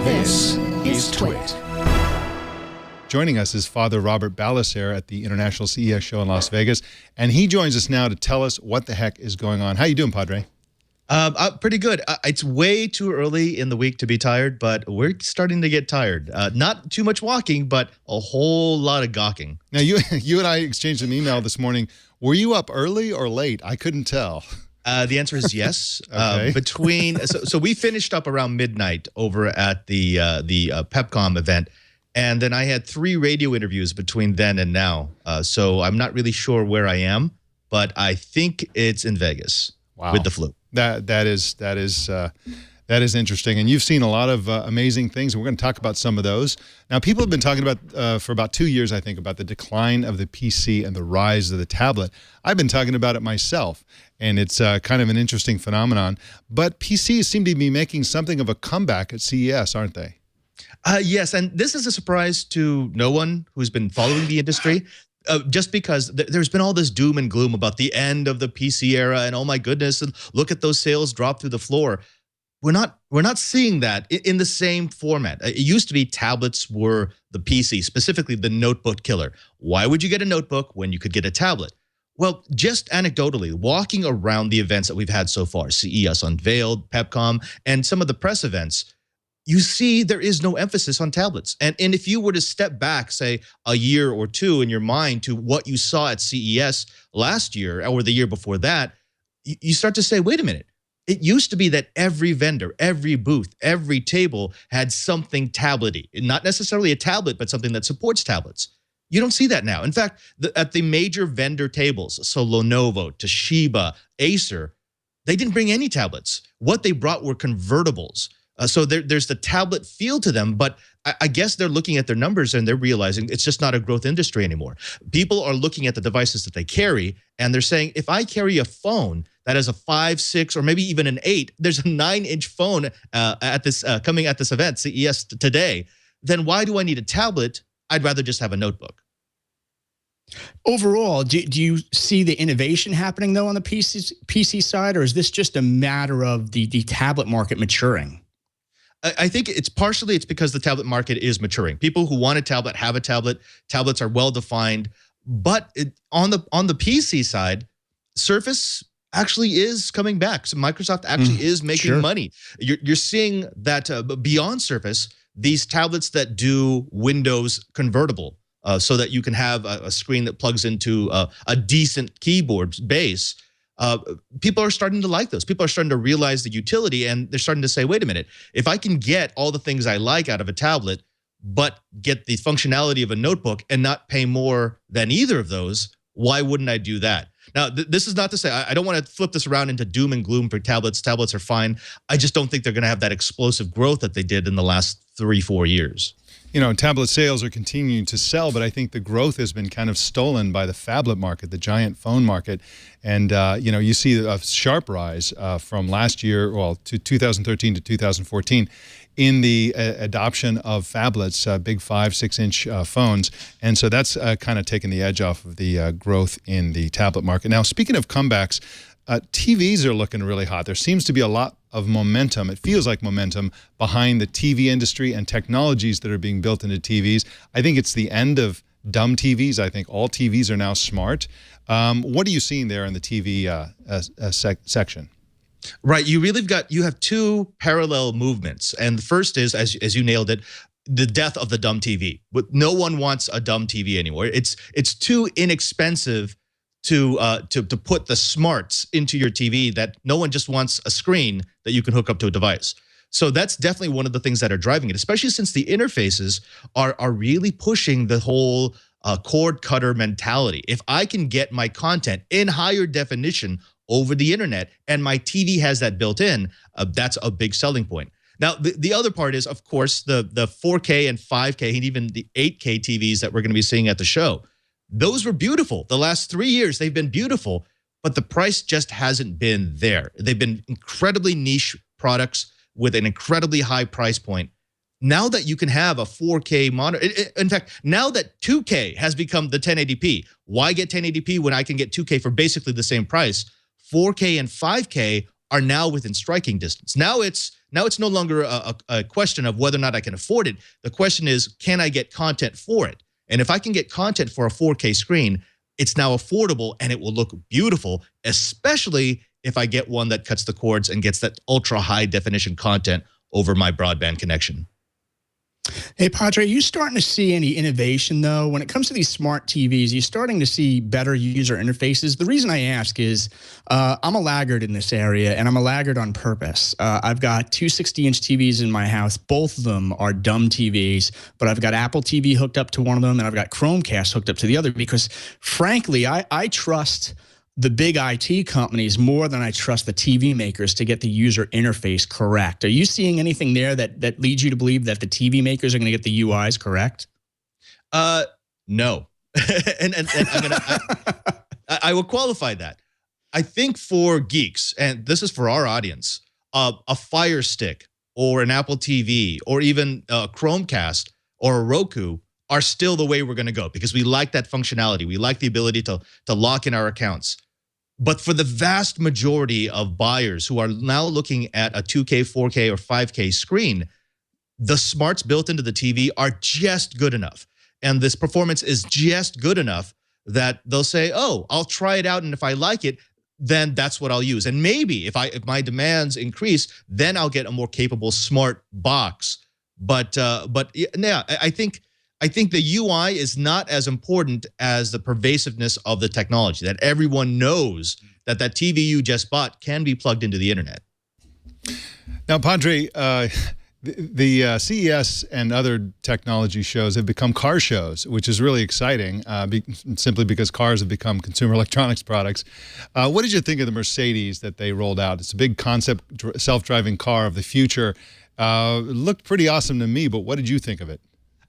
This is TWiT. Joining us is Father Robert Ballecer at the International CES show in Las Vegas, and he joins us now to tell us what the heck is going on. How you doing, Padre? Pretty good. It's way too early in the week to be tired, but we're starting to get tired. Not too much walking, but a whole lot of gawking. Now, you and I exchanged an email this morning. Were you up early or late? I couldn't tell. The answer is yes. Okay. So we finished up around midnight over at the PepCom event, and then I had 3 radio interviews between then and now. So I'm not really sure where I am, but I think it's in Vegas. Wow. With the flu. That is interesting, and you've seen a lot of amazing things, and we're going to talk about some of those. Now, people have been talking about for about 2 years, I think, about the decline of the PC and the rise of the tablet. I've been talking about it myself, and it's kind of an interesting phenomenon. But PCs seem to be making something of a comeback at CES, aren't they? Yes, and this is a surprise to no one who's been following the industry. Just because there's been all this doom and gloom about the end of the PC era, and oh my goodness, and look at those sales drop through the floor. We're not seeing that in the same format. It used to be tablets were the PC, specifically the notebook killer. Why would you get a notebook when you could get a tablet? Well, just anecdotally, walking around the events that we've had so far, CES Unveiled, PepCom, and some of the press events, you see there is no emphasis on tablets. And if you were to step back, say, a year or two in your mind to what you saw at CES last year or the year before that, you start to say, wait a minute. It used to be that every vendor, every booth, every table had something tablet-y. Not necessarily a tablet, but something that supports tablets. You don't see that now. In fact, at the major vendor tables, so Lenovo, Toshiba, Acer, they didn't bring any tablets. What they brought were convertibles. So there's the tablet feel to them, but I guess they're looking at their numbers and they're realizing it's just not a growth industry anymore. People are looking at the devices that they carry, and they're saying, if I carry a phone that has a 5, 6, or maybe even an 8, there's a 9-inch phone coming at this event, CES today, then why do I need a tablet? I'd rather just have a notebook. Overall, do you see the innovation happening, though, on the PC side, or is this just a matter of the tablet market maturing? I think it's because the tablet market is maturing. People who want a tablet have a tablet. Tablets are well defined, but on the PC side, Surface actually is coming back. So Microsoft actually is making money. You're seeing that beyond Surface, these tablets that do Windows convertible, so that you can have a screen that plugs into a decent keyboard base. People are starting to like those. People are starting to realize the utility, and they're starting to say, wait a minute, if I can get all the things I like out of a tablet, but get the functionality of a notebook and not pay more than either of those, why wouldn't I do that? Now, this is not to say, I don't want to flip this around into doom and gloom for tablets. Tablets are fine. I just don't think they're going to have that explosive growth that they did in the last 3-4 years. You know, tablet sales are continuing to sell, but I think the growth has been kind of stolen by the phablet market, the giant phone market. And, you know, you see a sharp rise from last year, well, to 2013 to 2014 in the adoption of phablets, big 5, 6-inch phones. And so that's kind of taken the edge off of the growth in the tablet market. Now, speaking of comebacks, TVs are looking really hot. There seems to be a lot of momentum, it feels like momentum, behind the TV industry and technologies that are being built into TVs. I think it's the end of dumb TVs. I think all TVs are now smart. What are you seeing there in the TV section? Right, you have 2 parallel movements, and the first is, as you nailed it, the death of the dumb TV. But no one wants a dumb TV anymore. It's too inexpensive to put the smarts into your TV that no one just wants a screen that you can hook up to a device. So that's definitely one of the things that are driving it, especially since the interfaces are really pushing the whole cord cutter mentality. If I can get my content in higher definition over the internet and my TV has that built in, that's a big selling point. Now, the other part is, of course, the 4K and 5K and even the 8K TVs that we're going to be seeing at the show. Those were beautiful. The last 3 years, they've been beautiful, but the price just hasn't been there. They've been incredibly niche products with an incredibly high price point. Now that you can have a 4K monitor, in fact, now that 2K has become the 1080p, why get 1080p when I can get 2K for basically the same price? 4K and 5K are now within striking distance. Now it's no longer a question of whether or not I can afford it. The question is, can I get content for it? And if I can get content for a 4K screen, it's now affordable and it will look beautiful, especially if I get one that cuts the cords and gets that ultra high definition content over my broadband connection. Hey, Padre, are you starting to see any innovation, though? When it comes to these smart TVs, you're starting to see better user interfaces. The reason I ask is I'm a laggard in this area, and I'm a laggard on purpose. I've got two 60-inch TVs in my house. Both of them are dumb TVs, but I've got Apple TV hooked up to one of them, and I've got Chromecast hooked up to the other because, frankly, I trust the big IT companies more than I trust the TV makers to get the user interface correct. Are you seeing anything there that leads you to believe that the TV makers are going to get the UIs correct? No. and I will qualify that. I think for geeks, and this is for our audience, a Fire Stick or an Apple TV or even a Chromecast or a Roku are still the way we're going to go because we like that functionality. We like the ability to lock in our accounts. But for the vast majority of buyers who are now looking at a 2K, 4K, or 5K screen, the smarts built into the TV are just good enough. And this performance is just good enough that they'll say, oh, I'll try it out. And if I like it, then that's what I'll use. And maybe if my demands increase, then I'll get a more capable smart box. But yeah, I think the UI is not as important as the pervasiveness of the technology, that everyone knows that that TV you just bought can be plugged into the internet. Now, Padre, the CES and other technology shows have become car shows, which is really exciting, simply because cars have become consumer electronics products. What did you think of the Mercedes that they rolled out? It's a big concept self-driving car of the future. It looked pretty awesome to me, but what did you think of it?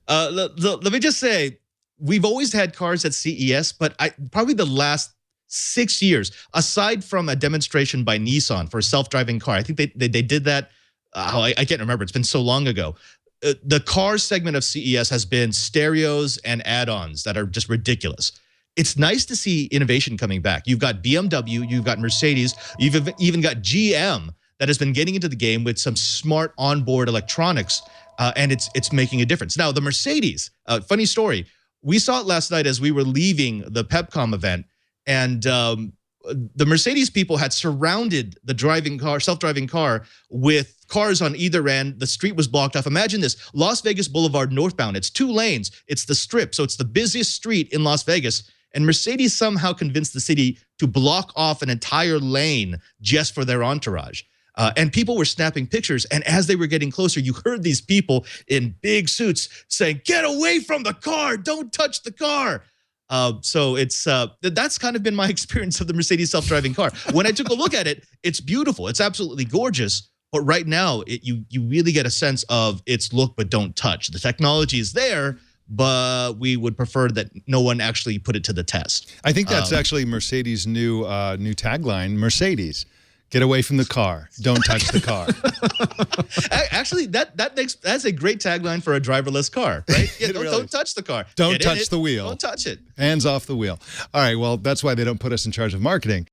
Let me just say, we've always had cars at CES, but probably the last 6 years, aside from a demonstration by Nissan for a self-driving car, I think they did that. I can't remember. It's been so long ago. The car segment of CES has been stereos and add-ons that are just ridiculous. It's nice to see innovation coming back. You've got BMW, you've got Mercedes, you've even got GM that has been getting into the game with some smart onboard electronics. And it's making a difference. Now, the Mercedes, funny story. We saw it last night as we were leaving the PepCom event, and the Mercedes people had surrounded the self-driving car with cars on either end. The street was blocked off. Imagine this, Las Vegas Boulevard northbound. It's 2 lanes. It's the Strip, so it's the busiest street in Las Vegas. And Mercedes somehow convinced the city to block off an entire lane just for their entourage. And people were snapping pictures, and as they were getting closer, you heard these people in big suits saying, "Get away from the car! Don't touch the car!" So that's kind of been my experience of the Mercedes self-driving car. When I took a look at it, it's beautiful. It's absolutely gorgeous. But right now, you really get a sense of its look, but don't touch. The technology is there, but we would prefer that no one actually put it to the test. I think that's actually Mercedes' new tagline. Mercedes. Get away from the car. Don't touch the car. Actually, that's a great tagline for a driverless car, right? Yeah, don't touch the car. Don't touch the wheel. Don't touch it. Hands off the wheel. All right, well, that's why they don't put us in charge of marketing.